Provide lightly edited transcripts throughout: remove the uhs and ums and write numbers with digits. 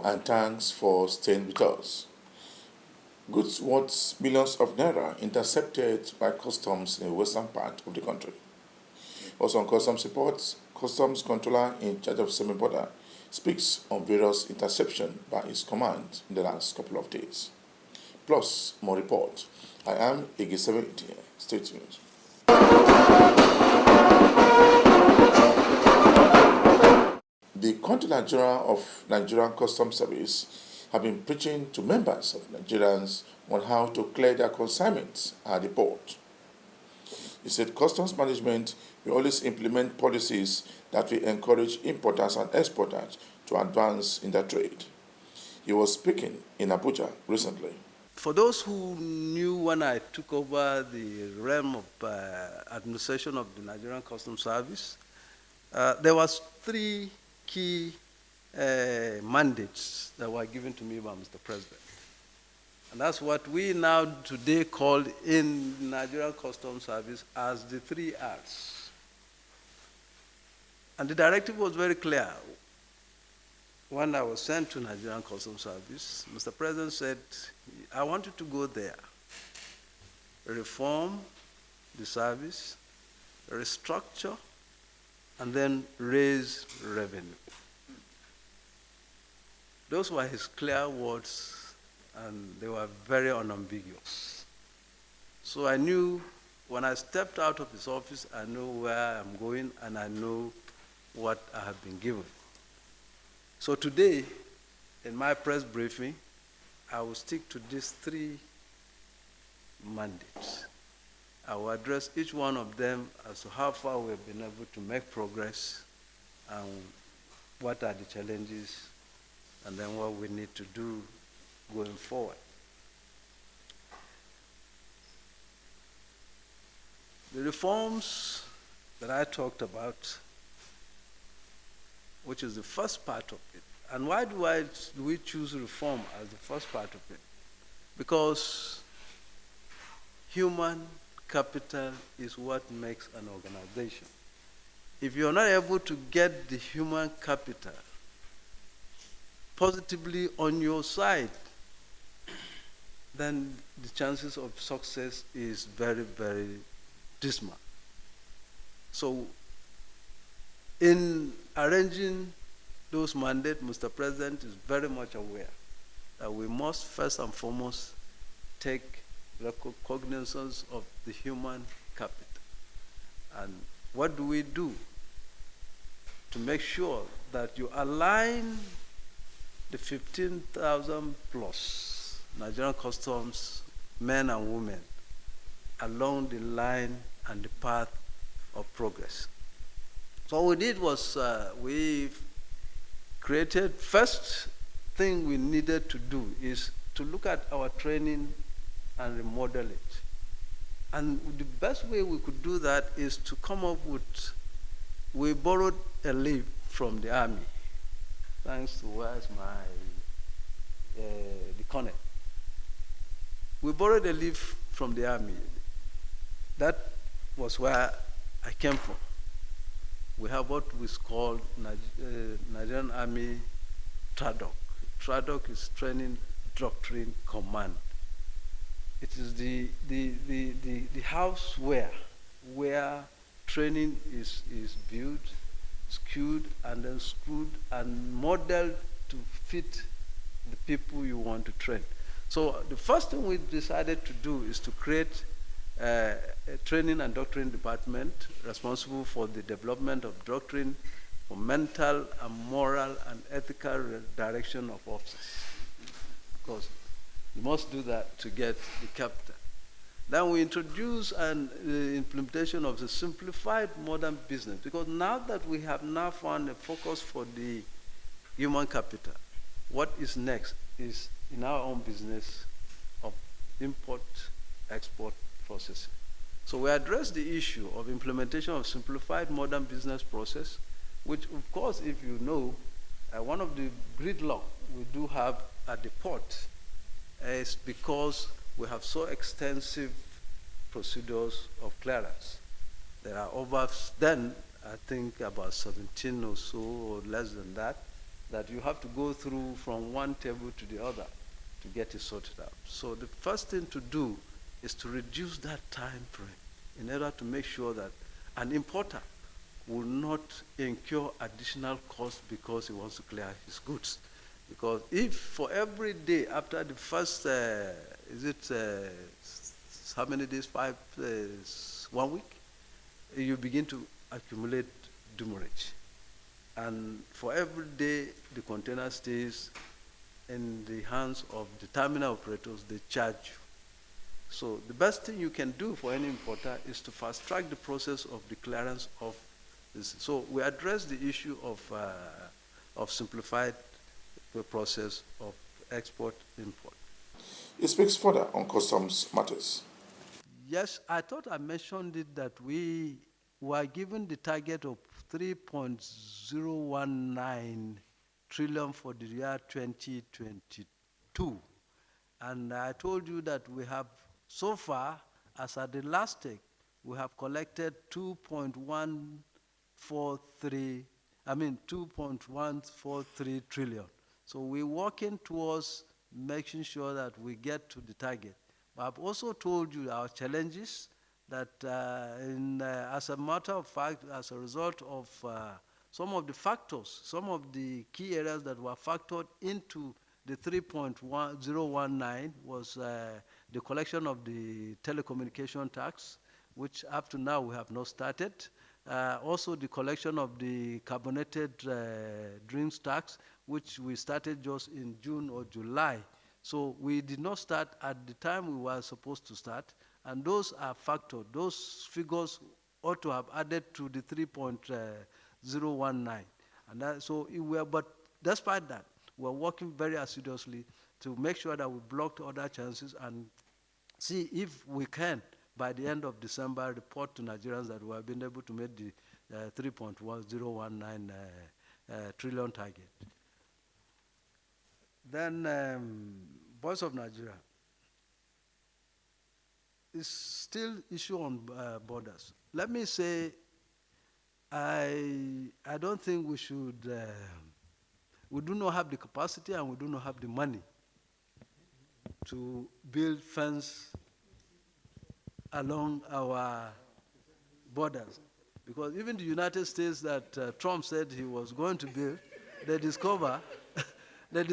and thanks for staying with us. Goods worth millions of naira intercepted by customs in the western part of the country. Also on customs reports, customs controller in charge of semi-border speaks on various interception by his command in the last couple of days. Plus, more report. I am Igi 70. Stay tuned. The Controller General of Nigerian Customs Service have been preaching to members of Nigerians on how to clear their consignments at the port. He said customs management will always implement policies that will encourage importers and exporters to advance in their trade. He was speaking in Abuja recently. For those who knew when I took over the realm of administration of the Nigerian Customs Service, there was three key mandates that were given to me by Mr. President. And that's what we now today call in Nigerian Customs Service as the 3 R's. And the directive was very clear. When I was sent to Nigerian Customs Service, Mr. President said, I want you to go there, reform the service, restructure, and then raise revenue. Those were his clear words, and they were very unambiguous. So I knew when I stepped out of his office, I know where I'm going, and I know what I have been given. So today, in my press briefing, I will stick to these 3 mandates. I will address each one of them as to how far we've been able to make progress and what are the challenges and then what we need to do going forward. The reforms that I talked about, which is the first part of it. And why do we choose reform as the first part of it? Because human capital is what makes an organization. If you're not able to get the human capital positively on your side, then the chances of success is very, very dismal. So in arranging those mandates, Mr. President is very much aware that we must first and foremost take cognizance of the human capital. And what do we do to make sure that you align the 15,000 plus Nigerian customs men and women along the line and the path of progress? So what we did was we created, first thing we needed to do is to look at our training and remodel it. And the best way we could do that is to come up with, we borrowed a leave from the army, thanks to where's the colonel. We borrowed a leave from the army. That was where I came from. We have what is called Nigerian Army TRADOC. TRADOC is Training Doctrine Command. It is the house where training is built, skewed, and then screwed and modeled to fit the people you want to train. So the first thing we decided to do is to create a training and doctrine department responsible for the development of doctrine for mental and moral and ethical direction of officers. Because you must do that to get the capital. Then we introduce the implementation of the simplified modern business, because now that we have now found a focus for the human capital, what is next is in our own business of import, export, processing. So we address the issue of implementation of simplified modern business process, which of course, if you know, one of the gridlock we do have at the port is because we have so extensive procedures of clearance. There are over, then I think about 17 or so, or less than that, that you have to go through from one table to the other to get it sorted out. So the first thing to do is to reduce that time frame in order to make sure that an importer will not incur additional cost because he wants to clear his goods. Because if for every day after the first, how many days, 1 week, you begin to accumulate demurrage. And for every day the container stays in the hands of the terminal operators, they charge you. So the best thing you can do for any importer is to fast track the process of the clearance of this. So we address the issue of simplified process of export-import. He speaks further on customs matters. Yes, I thought I mentioned it that we were given the target of 3.019 trillion for the year 2022. And I told you that we have, so far, as at the last take, we have collected 2.143 trillion. So we're working towards making sure that we get to the target. But I've also told you our challenges that as a matter of fact, as a result of some of the factors, some of the key areas that were factored into the 3.019 was the collection of the telecommunication tax, which up to now we have not started. Also the collection of the carbonated drinks tax, which we started just in June or July. So we did not start at the time we were supposed to start, and those are factored. Those figures ought to have added to the 3.019. And but despite that, we're working very assiduously to make sure that we block other chances and see if we can, by the end of December, report to Nigerians that we have been able to make the 3.1019 trillion target. Then, Voice of Nigeria is still issue on borders. Let me say, I don't think we should, we do not have the capacity and we do not have the money to build fence along our borders. Because even the United States that Trump said he was going to build, they discover that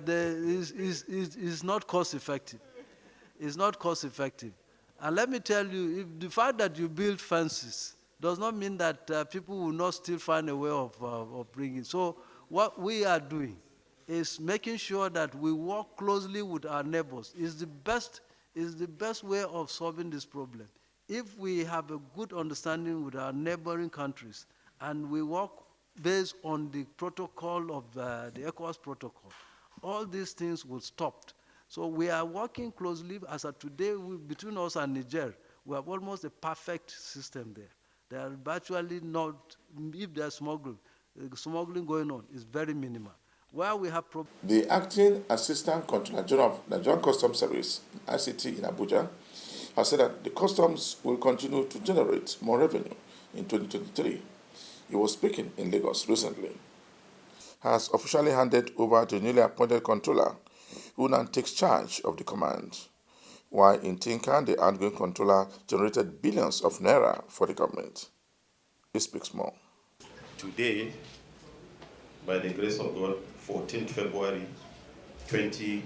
it's not cost effective. It's not cost effective. And let me tell you, if the fact that you build fences does not mean that people will not still find a way of bringing. So what we are doing is making sure that we work closely with our neighbors. Is the best way of solving this problem. If we have a good understanding with our neighboring countries and we work based on the protocol of the ECOWAS protocol, all these things will stop. So we are working closely. As of today, between us and Niger, we have almost a perfect system there. There are virtually not, if there's smuggling going on, is very minimal. Where we have The Acting Assistant Controller General of Nigerian Customs Service, ICT in Abuja, has said that the customs will continue to generate more revenue in 2023. He was speaking in Lagos recently. Has officially handed over to newly appointed controller, who now takes charge of the command, while in Tinkan, the outgoing controller generated billions of naira for the government. He speaks more. Today, by the grace of God, 14th February 22,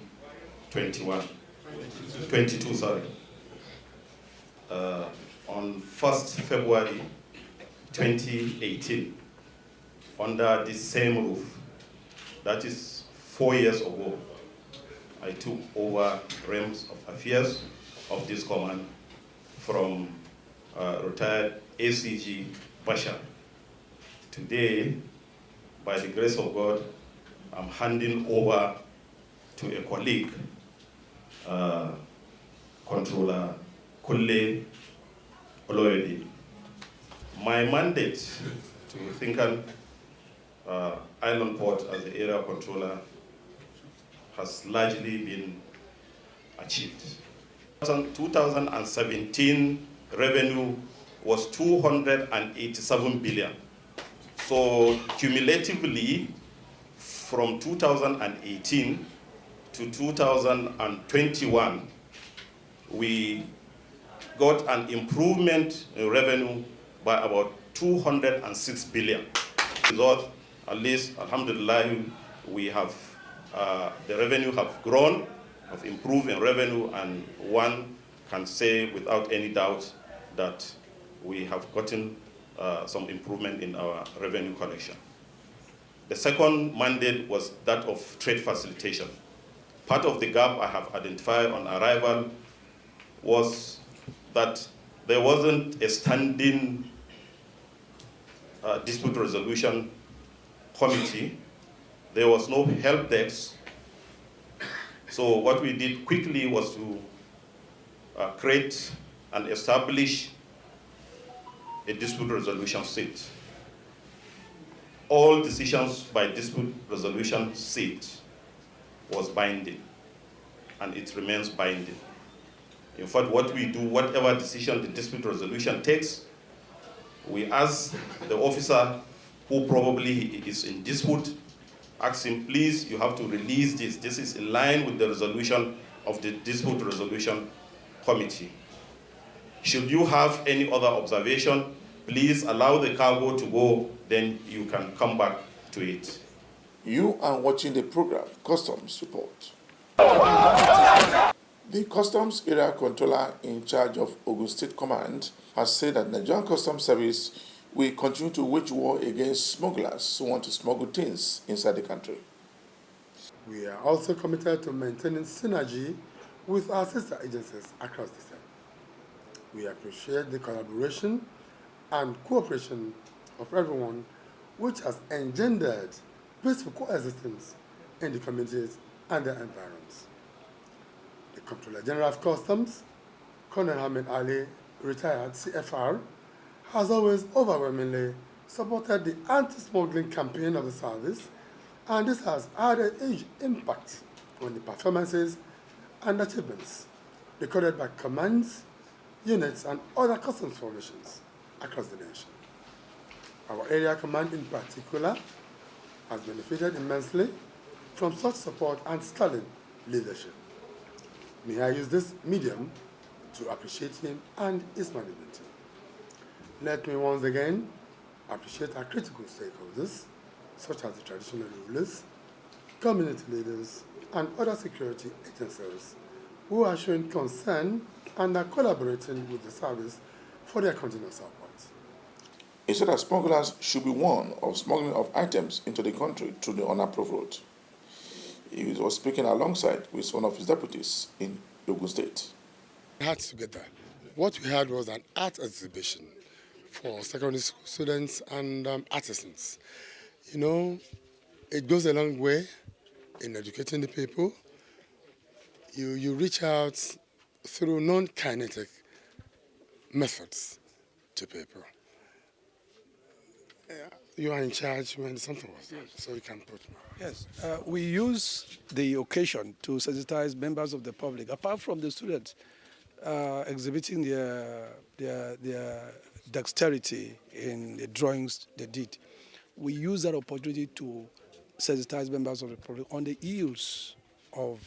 sorry. On 1st February 2018, under the same roof, that is 4 years ago, I took over realms of affairs of this command from retired ACG Bashar. Today, by the grace of God, I'm handing over to a colleague, Controller Kulle Oloyede. My mandate to Tinkan Island Port as the area controller has largely been achieved. 2017 revenue was 287 billion. So cumulatively, from 2018 to 2021, we got an improvement in revenue by about 206 billion. Result, at least, alhamdulillah, we have, the revenue have grown, have improved in revenue, and one can say without any doubt that we have gotten some improvement in our revenue collection. The second mandate was that of trade facilitation. Part of the gap I have identified on arrival was that there wasn't a standing dispute resolution committee. There was no help desk. So what we did quickly was to create and establish a dispute resolution seat. All decisions by dispute resolution seat was binding, and it remains binding. In fact, what we do, whatever decision the dispute resolution takes, we ask the officer who probably is in dispute, ask him, please, you have to release this. This is in line with the resolution of the dispute resolution committee. Should you have any other observation, please allow the cargo to go, then you can come back to it. You are watching the program Customs Report. The Customs Area Controller in charge of Ogun State Command has said that Nigerian Customs Service will continue to wage war against smugglers who want to smuggle things inside the country. We are also committed to maintaining synergy with our sister agencies across the state. We appreciate the collaboration and cooperation of everyone, which has engendered peaceful coexistence in the communities and their environs. The Comptroller General of Customs, Colonel Hamid Ali, retired CFR, has always overwhelmingly supported the anti-smuggling campaign of the service, and this has had a huge impact on the performances and achievements recorded by commands, units, and other customs formations across the nation. Our area command in particular has benefited immensely from such support and sterling leadership. May I use this medium to appreciate him and his management team. Let me once again appreciate our critical stakeholders, such as the traditional rulers, community leaders, and other security agencies who are showing concern and are collaborating with the service for their continuous support. He said that smugglers should be warned of smuggling of items into the country through the unapproved route. He was speaking alongside with one of his deputies in Ogun State. Arts together. What we had was an art exhibition for secondary school students and artisans. You know, it goes a long way in educating the people. You reach out through non-kinetic methods to people. You are in charge when something was done, so you can put more. Yes, we use the occasion to sensitize members of the public, apart from the students exhibiting their dexterity in the drawings they did. We use that opportunity to sensitize members of the public on the ills of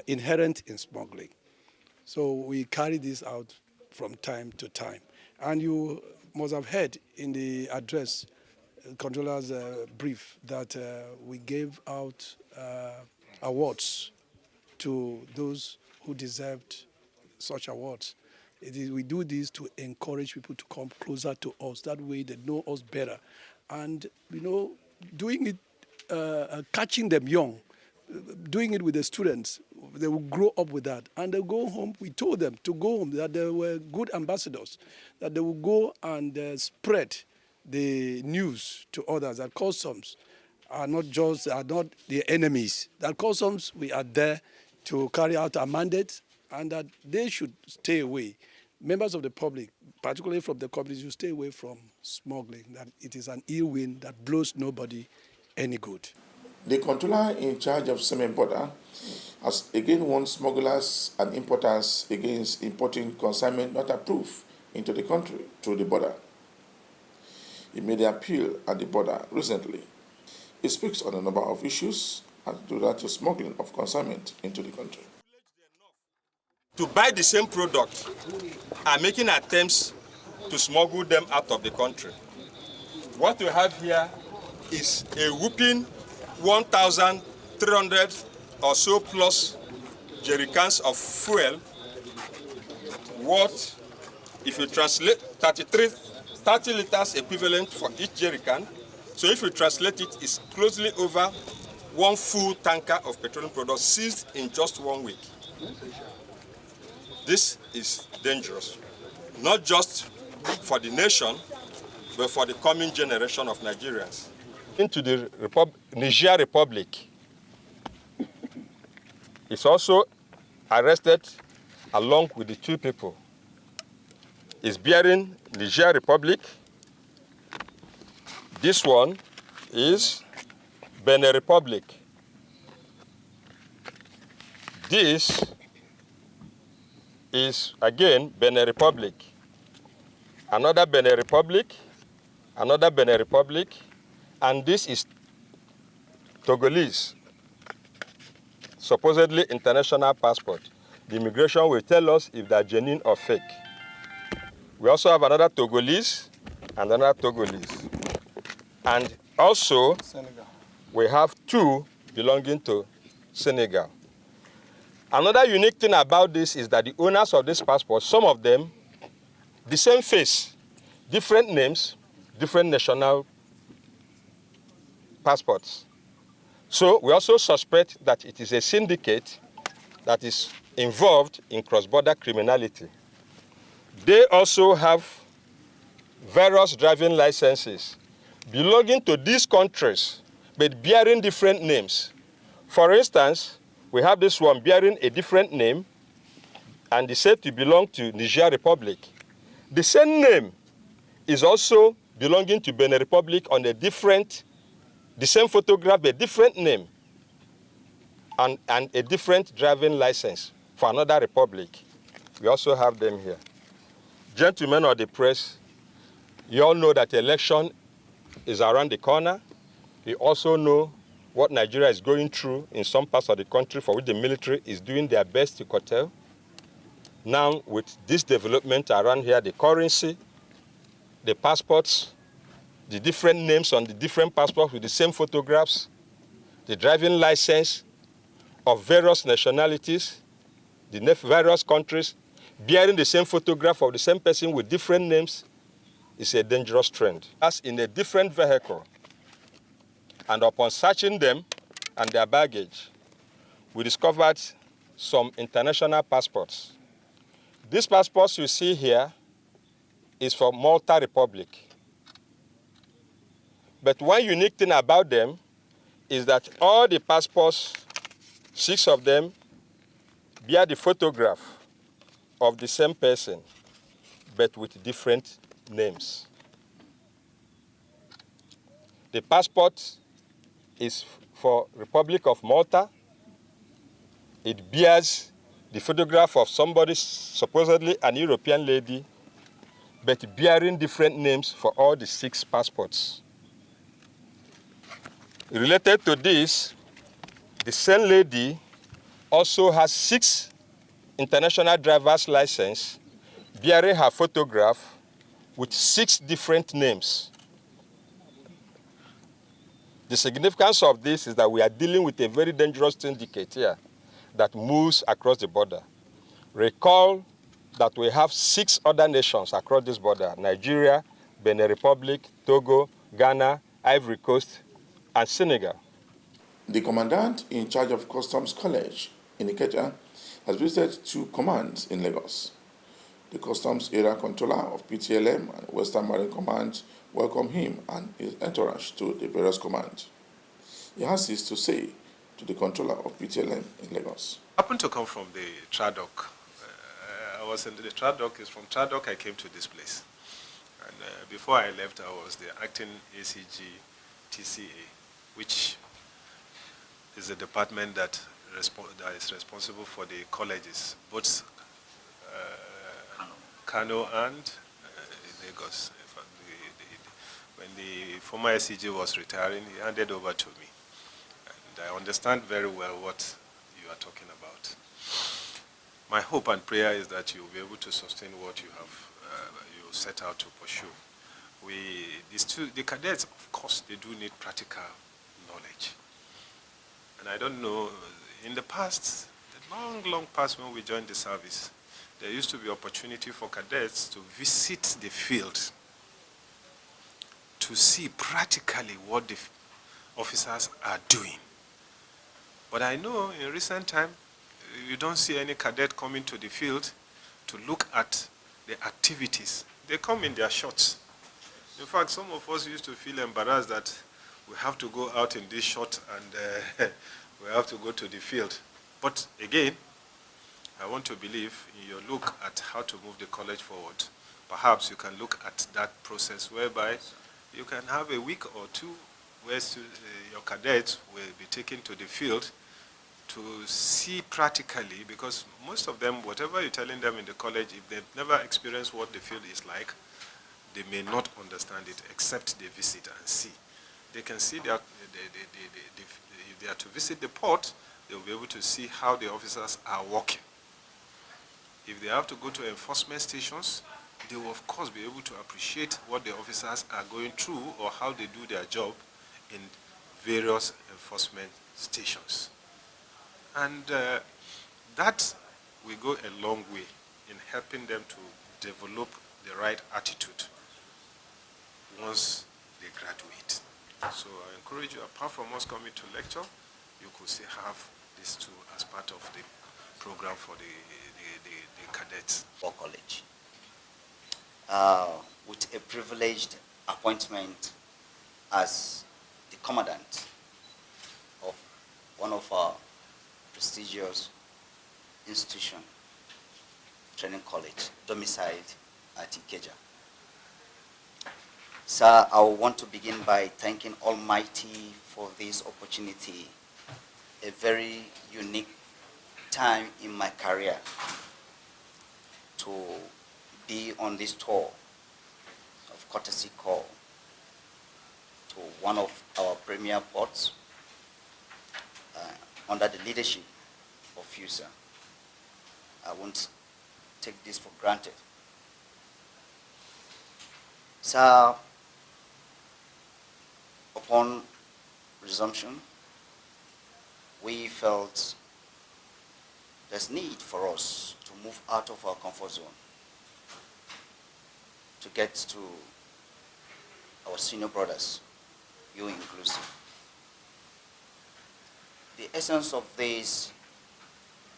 inherent in smuggling. So we carry this out from time to time. And you must have heard in the address, Controller's brief, that we gave out awards to those who deserved such awards. We do this to encourage people to come closer to us. That way they know us better. And, you know, doing it, catching them young, doing it with the students, they will grow up with that. And they'll go home. We told them to go home, that they were good ambassadors, that they will go and spread the news to others, that customs are not the enemies. That customs, we are there to carry out our mandate, and that they should stay away. Members of the public, particularly from the communities, should stay away from smuggling, that it is an ill wind that blows nobody any good. The controller in charge of semi-border has again warned smugglers and importers against importing consignment not approved into the country through the border. He made the appeal at the border recently. It speaks on a number of issues and to that to smuggling of consignment into the country. To buy the same product are making attempts to smuggle them out of the country. What we have here is a whooping 1,300 or so plus jerrycans of fuel worth, if you translate, 30 liters equivalent for each jerrycan. So if you translate it, it's closely over one full tanker of petroleum products seized in just 1 week. This is dangerous, not just for the nation, but for the coming generation of Nigerians. Into the Niger Republic is also arrested along with the 2 people. Is bearing Niger Republic. This one is Benin Republic. This is again Benin Republic. Another Benin Republic, another Benin Republic, and this is Togolese, supposedly international passport. The immigration will tell us if they're genuine or fake. We also have another Togolese and another Togolese. And also, Senegal. We have 2 belonging to Senegal. Another unique thing about this is that the owners of this passport, some of them, the same face, different names, different national passports. So we also suspect that it is a syndicate that is involved in cross-border criminality. They also have various driving licenses belonging to these countries, but bearing different names. For instance, we have this one bearing a different name, and is said to belong to Niger Republic. The same name is also belonging to Benin Republic on the same photograph, a different name, and a different driving license for another republic. We also have them here. Gentlemen of the press, you all know that election is around the corner. You also know what Nigeria is going through in some parts of the country for which the military is doing their best to curtail. Now, with this development around here, the currency, the passports, the different names on the different passports with the same photographs, the driving license of various nationalities, the various countries, bearing the same photograph of the same person with different names, is a dangerous trend. As in a different vehicle, and upon searching them and their baggage, we discovered some international passports. These passports you see here is from Malta Republic. But one unique thing about them is that all the passports, 6 of them, bear the photograph of the same person, but with different names. The passport is for Republic of Malta. It bears the photograph of somebody, supposedly an European lady, but bearing different names for all the 6 passports. Related to this, the same lady also has 6 international driver's licenses bearing her photograph with 6 different names. The significance of this is that we are dealing with a very dangerous syndicate here that moves across the border. Recall that we have 6 other nations across this border: Nigeria, Benin Republic, Togo, Ghana, Ivory Coast, and Senegal. The commandant in charge of Customs College in Ikeja has visited 2 commands in Lagos. The Customs Area Controller of PTLM and Western Marine Command welcomed him and his entourage to the various commands. He has this to say to the controller of PTLM in Lagos. I happened to come from the Tradoc. I was in the Tradoc. From Tradoc I came to this place. And before I left, I was the acting ACG TCA, which is the department that is responsible for the colleges, both Kano and Lagos. when the former SCG was retiring, he handed over to me. And I understand very well what you are talking about. My hope and prayer is that you'll be able to sustain what you have, you set out to pursue. The cadets, of course, they do need practical knowledge. And I don't know, in the past, the long, long past when we joined the service, there used to be opportunity for cadets to visit the field to see practically what the officers are doing. But I know in recent time, you don't see any cadet coming to the field to look at the activities. They come in their shorts. In fact, some of us used to feel embarrassed that we have to go out in this short and we have to go to the field. But again, I want to believe in your look at how to move the college forward. Perhaps you can look at that process whereby you can have a week or two where your cadets will be taken to the field to see practically, because most of them, whatever you're telling them in the college, if they've never experienced what the field is like, they may not understand it except they visit and see. They can see if they are to visit the port, they'll be able to see how the officers are working. If they have to go to enforcement stations, they will of course be able to appreciate what the officers are going through or how they do their job in various enforcement stations. And that will go a long way in helping them to develop the right attitude once they graduate. So I encourage you, apart from us coming to lecture, you could still have this too as part of the program for the cadets. For college. With a privileged appointment as the commandant of one of our prestigious institution, training college, domiciled at Ikeja. Sir, I want to begin by thanking Almighty for this opportunity, a very unique time in my career to be on this tour of courtesy call to one of our premier ports under the leadership of you, sir. I won't take this for granted. Sir, upon resumption, we felt there's need for us to move out of our comfort zone to get to our senior brothers, you inclusive. The essence of this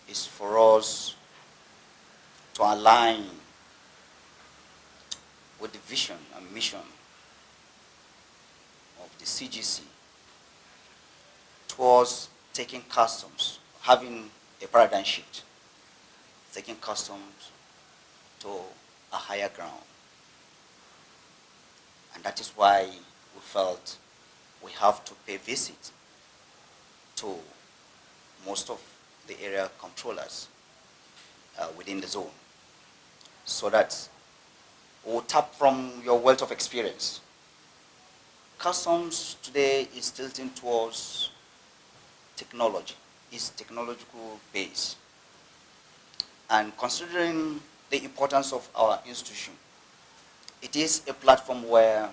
is for us to align with the vision and mission of the CGC towards taking customs, having a paradigm shift, taking customs to a higher ground. And that is why we felt we have to pay visit to most of the area controllers within the zone, so that we'll tap from your wealth of experience. Customs today is tilting towards technology, is technological based. And considering the importance of our institution, it is a platform where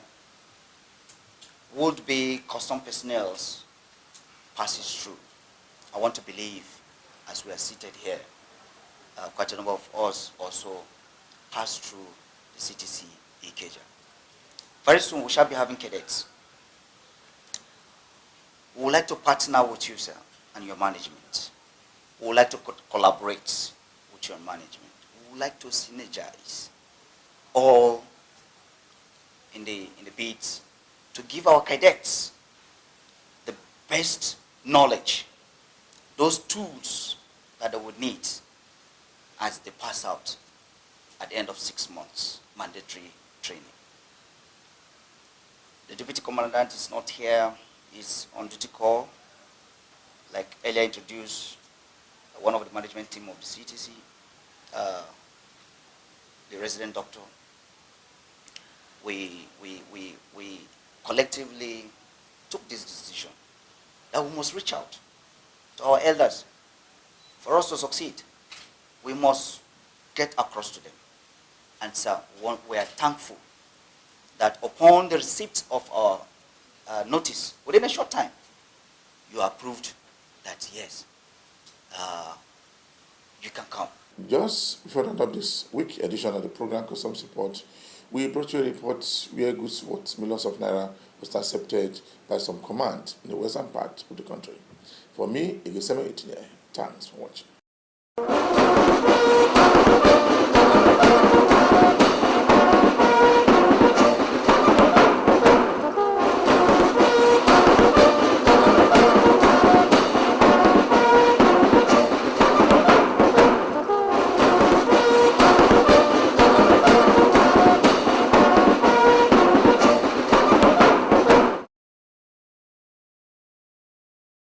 would-be custom personnel passes through. I want to believe, as we are seated here, quite a number of us also pass through the CTC Ikeja. Very soon we shall be having cadets. We would like to partner with you, sir, and your management. We would like to collaborate with your management. We would like to synergize all in the bids to give our cadets the best knowledge, those tools that they would need as they pass out at the end of 6 months mandatory training. The deputy commandant is not here, he's on duty call. Like earlier introduced, one of the management team of the CTC, the resident doctor. We collectively took this decision that we must reach out to our elders. For us to succeed, we must get across to them. And so we are thankful that upon the receipt of our notice, within a short time, you approved that, yes, you can come. Just before the end of this week edition of the program Custom Support, we brought you a report where goods worth millions of naira was accepted by some command in the western part of the country. For me, Igeseme Itinye, thanks for watching.